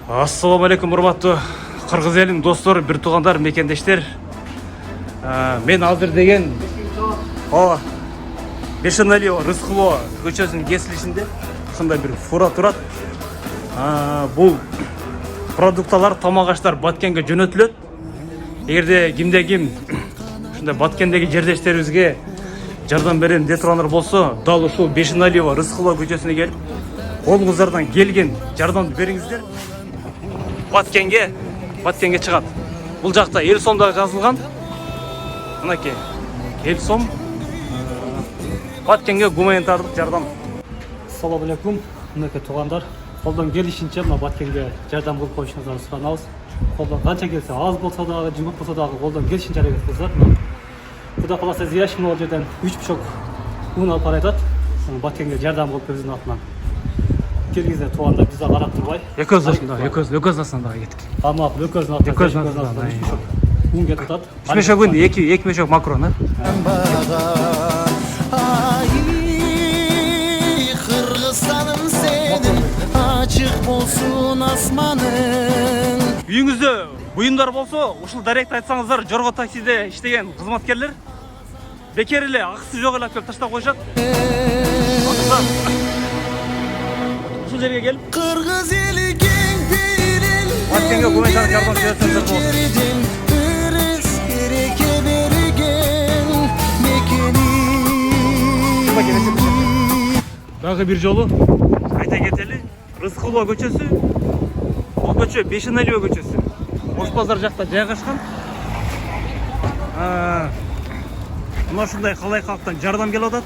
Assalamu алейкум, урматтуу кыргыз элинин достор, бир туугандар, мекендештер. Мен азыр деген Бешеналио Рыскулова көчөсүнүн кесилишинде ушундай бир фура турат. Бул продукталар, тамак аштар Баткенге жөнөтүлөт. Эгерде кимде-ким ушундай Баткендеги жердештерибизге жардам берем деп тургандар болсо, дал ушул Бешеналио Рыскулова көчөсүнө келип, колуңуздардан келген жардамды бериңиздер. Баткенге чыгат. Бул жакта эл сомдо жазылган. Мынакей, эл сом Баткенге гуманитардык жардам. Ассаламу алейкум, мынакей туугандар. Колдон келишинче мына Баткенге жардам кылып коюшуңузду суранабыз. Колдон канча келсе, аз болсо дагы, жумук болсо дагы колдон келишинче аракет кылсак, Куда каласа Зияшин ол жерден 3 пучок un алып баратат. Баткенге жардам кылып биздин атынан. Келгизде туугандар бизге карап турбай. Экөөзүнөн дагы кеттик. Ама экөөзүнүн атынан 3 пучок un кетип атат. 3 мешок un, 2 мешок макрон, Кыргызстаным сенин ачык болсун асманың. Үйүңүздө буюмдар болсо, ушул даректи айтсаңыздар, Жорго таксиде иштеген кызматкерлер бекер эле акысы жок эле алып келип таштап коюшат. Ушул жерге келип Кыргыз эли кең пейрил Баткенге гуманитардык жардам берсеңиздер болот. Өрүс кереке берген мекени. Дагы бир жолу айта кетели, Рыскулова көчөсү, бул көчө Бешеналио көчөсү. Ош базар жакта жайгашкан. Мына ушундай калай калктан жардам келип атат.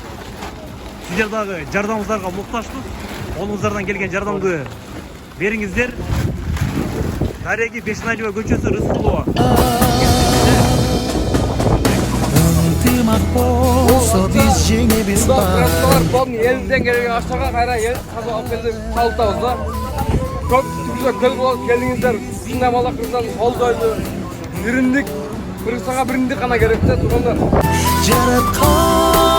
Сиздер дагы жардамыңыздарга муктажбыз. Колуңуздардан келген жардамды бериңиздер. Дареги Бешеналио көчөсү, Рыскулова. Ынтымак болсо биз жеңебиз бар. Бом элден келген аштарға кайра ел казып алып келдим, калдыбыз да. Көп түгүзө көл болуп келдиңиздер. Ушундай мала кыргыздан колдойду. Бириндик, Кыргызстанга бириндик гана керек да туугандар. Жараткан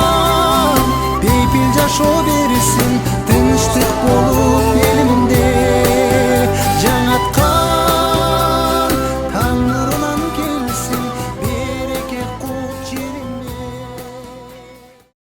бейпил жашоо берсин, тынчтык болуп элимде.